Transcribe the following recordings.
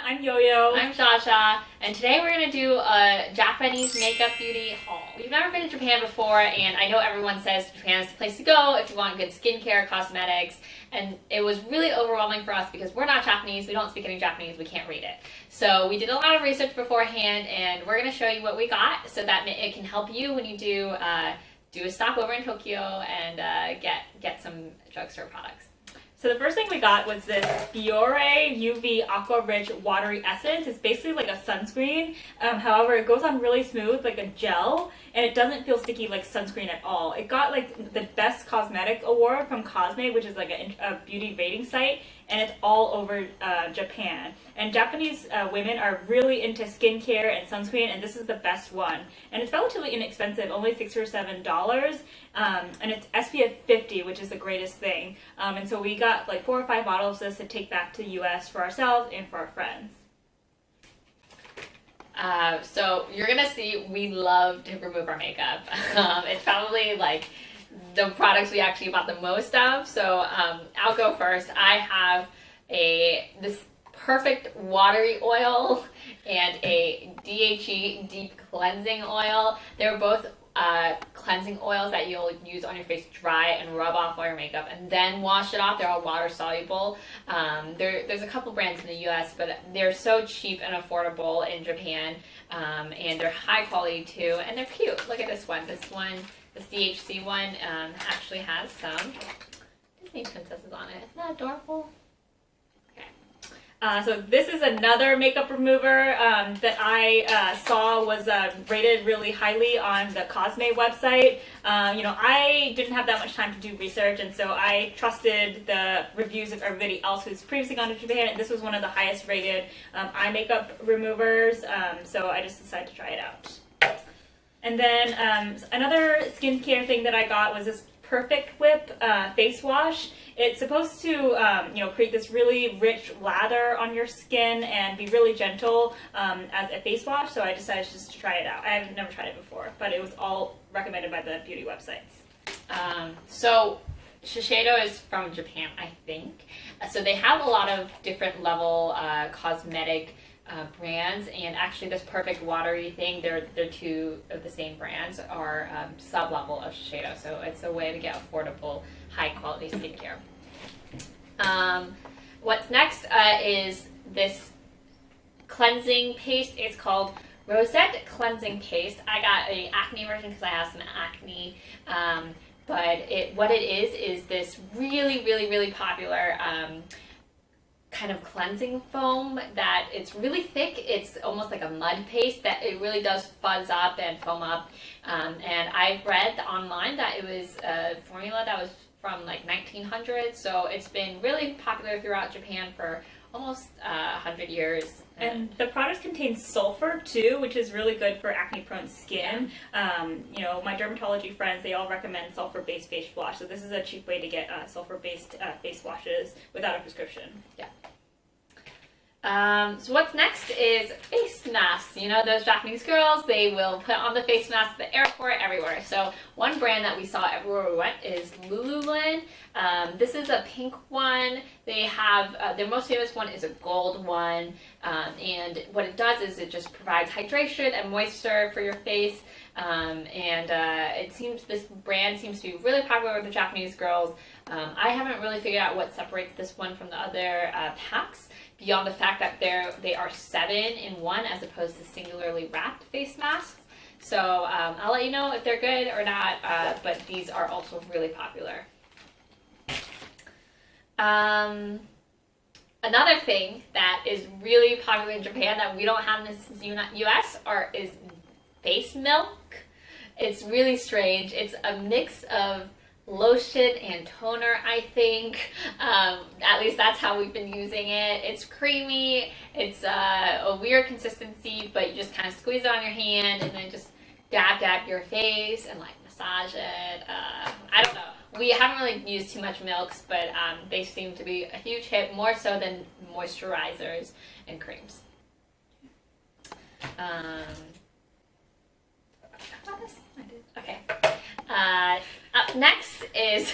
I'm Yo-Yo. I'm Jiajia, and today we're going to do a Japanese makeup beauty haul. We've never been to Japan before, and I know everyone says Japan is the place to go if you want good skincare, cosmetics, and it was really overwhelming for us because we're not Japanese, we don't speak any Japanese, we can't read it. So we did a lot of research beforehand, and we're going to show you what we got so that it can help you when you do a stopover in Tokyo and get some drugstore products. So the first thing we got was this Biore UV Aqua Rich Watery Essence. It's basically like a sunscreen. However, it goes on really smooth, like a gel, and it doesn't feel sticky like sunscreen at all. It got like the Best Cosmetic Award from Cosme, which is like a beauty rating site, and it's all over Japan. And Japanese women are really into skincare and sunscreen, and this is the best one. And it's relatively inexpensive, only $6 or $7, and it's SPF 50, which is the greatest thing. And so we got like 4 or 5 bottles of this to take back to the US for ourselves and for our friends. So you're gonna see we love to remove our makeup. It's probably like the products we actually bought the most of. So I'll go first. I have this perfect watery oil and a DHE deep cleansing oil. They're both cleansing oils that you'll use on your face dry and rub off all your makeup and then wash it off. They're all water soluble. There's a couple brands in the US, but they're so cheap and affordable in Japan, and they're high quality too, and they're cute. Look at this one. This DHC one actually has some Disney princesses on it. Isn't that adorable? So this is another makeup remover that I saw was rated really highly on the Cosme website. I didn't have that much time to do research, and so I trusted the reviews of everybody else who's previously gone to Japan, and this was one of the highest rated eye makeup removers, so I just decided to try it out. And then another skincare thing that I got was this Perfect Whip face wash. It's supposed to, create this really rich lather on your skin and be really gentle as a face wash. So I decided just to try it out. I have never tried it before, but it was all recommended by the beauty websites. So Shiseido is from Japan, I think. So they have a lot of different level cosmetic brands, and actually this Perfect Watery thing, they're two of the same brands, are sub-level of Shiseido, so it's a way to get affordable, high-quality skincare. What's next is this cleansing paste. It's called Rosette Cleansing Paste. I got an acne version because I have some acne, but what it is this really, really, really popular kind of cleansing foam that it's really thick. It's almost like a mud paste that it really does fuzz up and foam up. And I've read online that it was a formula that was from like 1900, so it's been really popular throughout Japan for almost 100 years. And the product contains sulfur too, which is really good for acne-prone skin. My dermatology friends, they all recommend sulfur-based face wash. So this is a cheap way to get sulfur-based face washes without a prescription. Yeah. So what's next is face masks. You know, those Japanese girls, they will put on the face mask at the airport, everywhere. So one brand that we saw everywhere we went is Lululemon. This is a pink one. They have, their most famous one is a gold one. And what it does is it just provides hydration and moisture for your face. This brand seems to be really popular with the Japanese girls. I haven't really figured out what separates this one from the other packs, beyond the fact that they are 7 in 1 as opposed to singularly wrapped face masks. So I'll let you know if they're good or not, but these are also really popular. Another thing that is really popular in Japan that we don't have in the US is face milk. It's really strange. It's a mix of lotion and toner, I think. At least that's how we've been using it. It's creamy. It's a weird consistency, but you just kind of squeeze it on your hand and then just dab your face and like massage it. I don't know. We haven't really used too much milks, but they seem to be a huge hit, more so than moisturizers and creams. Okay. Up next is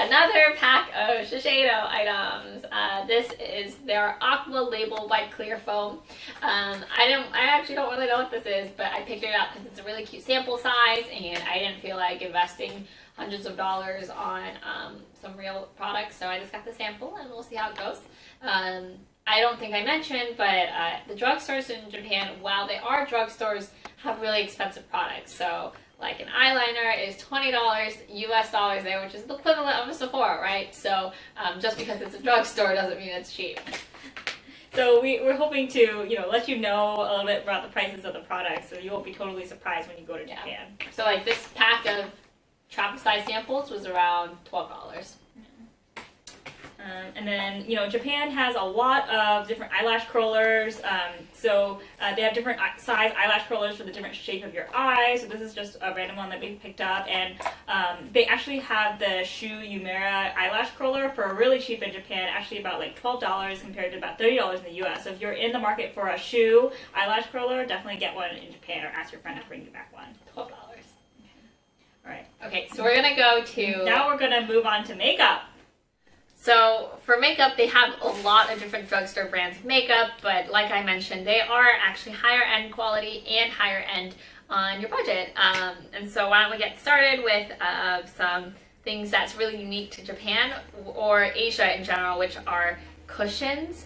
Another pack of Shiseido items. This is their Aqua Label White Clear Foam. I actually don't really know what this is, but I picked it up because it's a really cute sample size, and I didn't feel like investing hundreds of dollars on some real products, so I just got the sample, and we'll see how it goes. I don't think I mentioned, but the drugstores in Japan, while they are drugstores, have really expensive products. So like an eyeliner is $20 US dollars there, which is the equivalent of a Sephora, right? So just because it's a drugstore doesn't mean it's cheap. So we're hoping to, let you know a little bit about the prices of the products, so you won't be totally surprised when you go to Japan. So like this pack of travel size samples was around $12. And then, Japan has a lot of different eyelash curlers. So they have different size eyelash curlers for the different shape of your eye. So this is just a random one that we picked up. And they actually have the Shu Umera eyelash curler for really cheap in Japan, actually about like $12 compared to about $30 in the US. So if you're in the market for a Shu eyelash curler, definitely get one in Japan or ask your friend to bring you back one. $12. All right. Okay, so we're going to go to... Now we're going to move on to makeup. So for makeup, they have a lot of different drugstore brands of makeup, but like I mentioned, they are actually higher end quality and higher end on your budget. And so why don't we get started with some things that's really unique to Japan or Asia in general, which are cushions.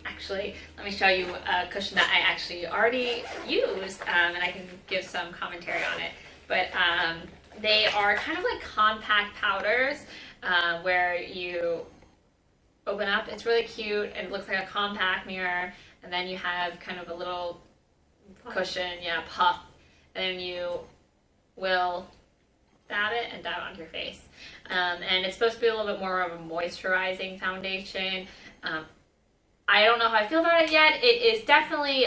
Actually, let me show you a cushion that I actually already used, and I can give some commentary on it. But they are kind of like compact powders where you open up. It's really cute, and it looks like a compact mirror, and then you have kind of a little cushion, puff, and then you will dab it and dab it onto your face. And it's supposed to be a little bit more of a moisturizing foundation. I don't know how I feel about it yet. It is definitely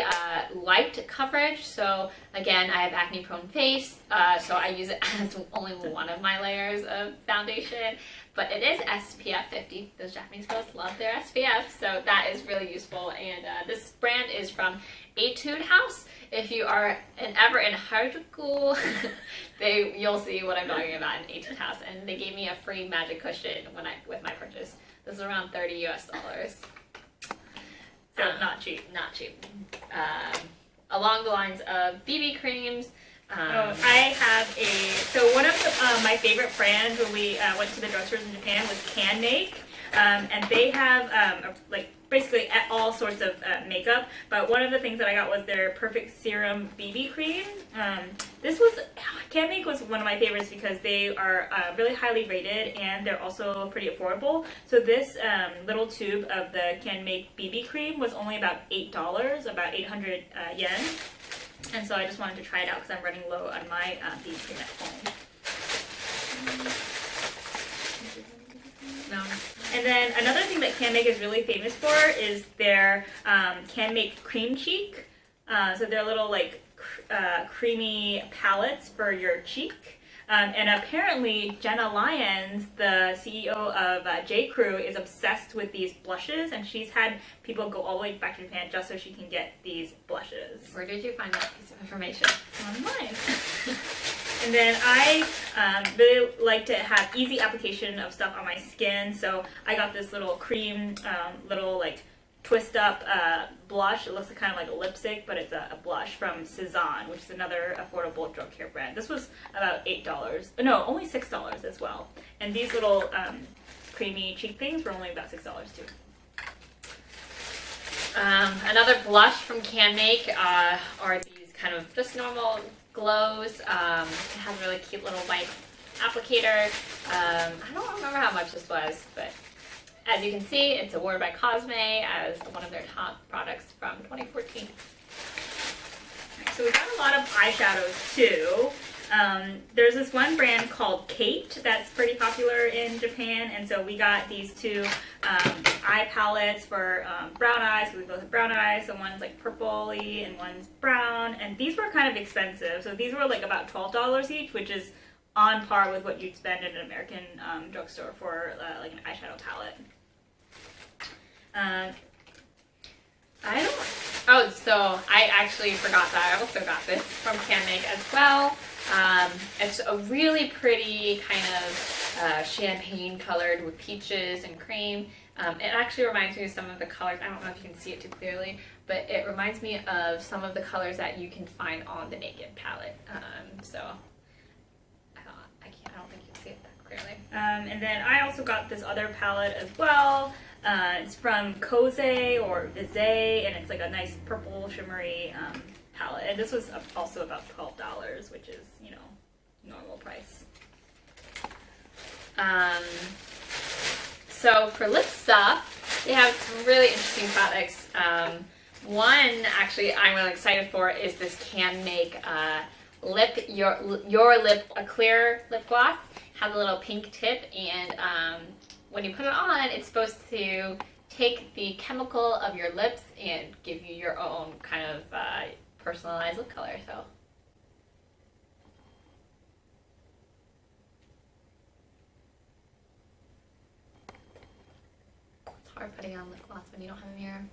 light coverage. So again, I have acne prone face, so I use it as only one of my layers of foundation. But it is SPF 50. Those Japanese girls love their SPF, so that is really useful. And this brand is from Etude House. If you are ever in Harajuku, you'll see what I'm talking about in Etude House. And they gave me a free magic cushion with my purchase. This is around $30 US. So not cheap. Not cheap. Along the lines of BB creams. I have so one of my favorite brands when we went to the drugstores in Japan was Can Make. And they have basically all sorts of makeup, but one of the things that I got was their Perfect Serum BB cream. Can Make was one of my favorites because they are really highly rated and they're also pretty affordable. So this little tube of the Can Make BB cream was only about $8, about 800 yen. And so I just wanted to try it out because I'm running low on my BB cream at home. No. And then another thing that Can Make is really famous for is their Can Make Cream Cheek. So they're little creamy palettes for your cheek. And apparently Jenna Lyons, the CEO of J. Crew, is obsessed with these blushes, and she's had people go all the way back to Japan just so she can get these blushes. Where did you find that piece of information? Online. And then I really like to have easy application of stuff on my skin, so I got this little cream, twist up blush. It looks kind of like a lipstick, but it's a blush from Cezanne, which is another affordable drug care brand. This was about $8. No, only $6 as well. And these little creamy cheek things were only about $6 too. Another blush from Can Make are these kind of just normal glows. It has a really cute little white applicator. I don't remember how much this was, but as you can see, it's awarded by Cosme as one of their top products from 2014. So we got a lot of eyeshadows too. There's this one brand called Kate that's pretty popular in Japan, and so we got these two eye palettes for brown eyes, because we both have brown eyes. So one's like purpley and one's brown, and these were kind of expensive. So these were like about $12 each, which is on par with what you'd spend at an American drugstore for like an eyeshadow palette. So I actually forgot that. I also got this from Can Make as well. It's a really pretty kind of champagne colored with peaches and cream. It actually reminds me of some of the colors. I don't know if you can see it too clearly, but it reminds me of some of the colors that you can find on the Naked palette. So I don't think you can see it that clearly. And then I also got this other palette as well. It's from Kose or Visé, and it's like a nice purple shimmery palette. And this was also about $12, which is, you know, normal price. So for lip stuff, they have some really interesting products. One actually I'm really excited for is this Can Make your lip a clear lip gloss. Has a little pink tip, and when you put it on, it's supposed to take the chemical of your lips and give you your own kind of personalized lip color. So. Hard putting on lip gloss when you don't have a mirror.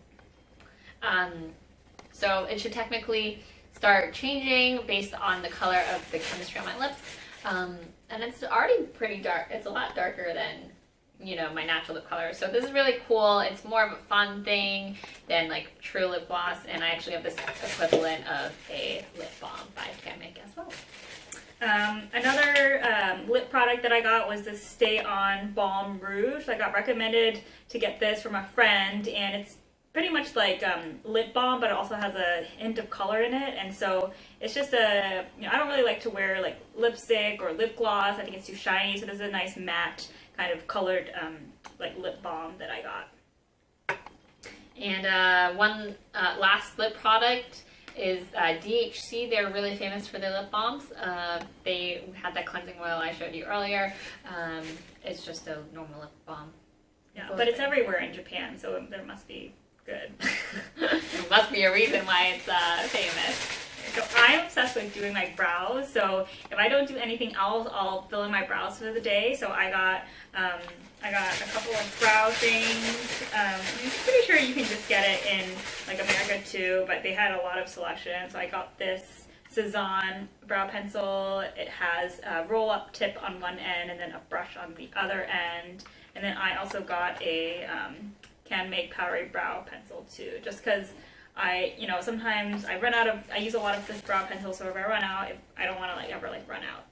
So it should technically start changing based on the color of the chemistry on my lips. And it's already pretty dark. It's a lot darker than, you know, my natural lip color. So this is really cool. It's more of a fun thing than like true lip gloss. And I actually have this equivalent of a lip balm by Can Make as well. Another lip product that I got was this Stay On Balm Rouge. I got recommended to get this from a friend, and it's pretty much like lip balm, but it also has a hint of color in it. And so it's just I don't really like to wear like lipstick or lip gloss. I think it's too shiny, so this is a nice matte kind of colored like lip balm that I got. And one last lip product is DHC. They're really famous for their lip balms. They had that cleansing oil I showed you earlier. It's just a normal lip balm. Yeah, but it's everywhere in Japan, so there must be good. There must be a reason why it's famous. So I'm obsessed with doing my brows, so if I don't do anything else, I'll fill in my brows for the day. So I got a couple of brow things. I'm pretty sure you can just get it in like America too, but they had a lot of selection. So I got this Cezanne brow pencil. It has a roll-up tip on one end and then a brush on the other end. And then I also got a Can Make powdery brow pencil too, just because sometimes I use a lot of this brow pencil, so if I run out, I don't want to ever run out.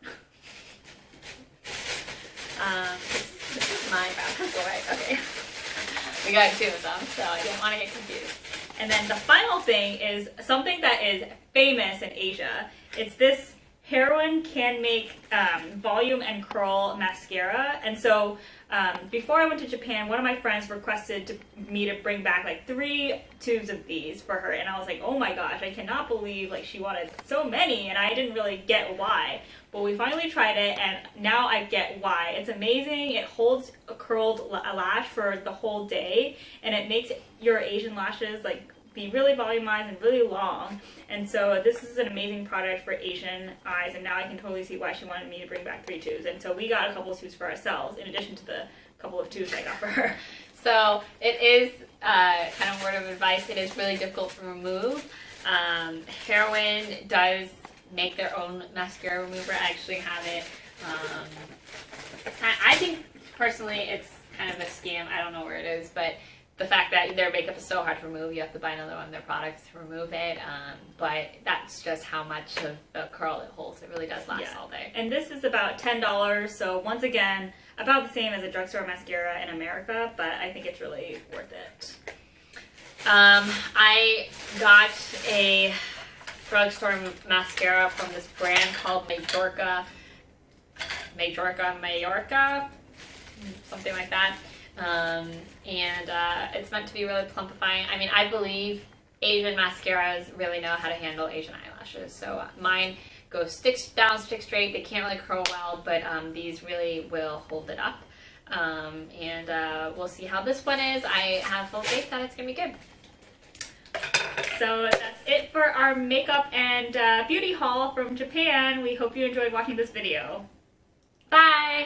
This is my brow pencil, right? Okay. We got two of them, so I didn't want to get confused. And then the final thing is something that is famous in Asia. It's this Heroin Can Make Volume and Curl Mascara. And so before I went to Japan, one of my friends requested me to bring back 3 tubes of these for her. And I was like, oh my gosh, I cannot believe she wanted so many, and I didn't really get why. But we finally tried it, and now I get why. It's amazing. It holds a curled lash for the whole day, and it makes your Asian lashes be really volumized and really long. And so this is an amazing product for Asian eyes, and now I can totally see why she wanted me to bring back 3 tubes. And so we got a couple of tubes for ourselves in addition to the couple of tubes I got for her. So it is kind of word of advice. It is really difficult to remove. Heroin does make their own mascara remover. I actually have it. I think personally it's kind of a scam. I don't know where it is, but the fact that their makeup is so hard to remove, you have to buy another one of their products to remove it. But that's just how much of a curl it holds. It really does last all day. And this is about $10, so once again, about the same as a drugstore mascara in America, but I think it's really worth it. I got a drugstore mascara from this brand called Majorca, something like that. And it's meant to be really plumpifying. I mean, I believe Asian mascaras really know how to handle Asian eyelashes. So mine go stick straight. They can't really curl well, but these really will hold it up. And we'll see how this one is. I have full faith that it's going to be good. So that's it for our makeup and beauty haul from Japan. We hope you enjoyed watching this video. Bye!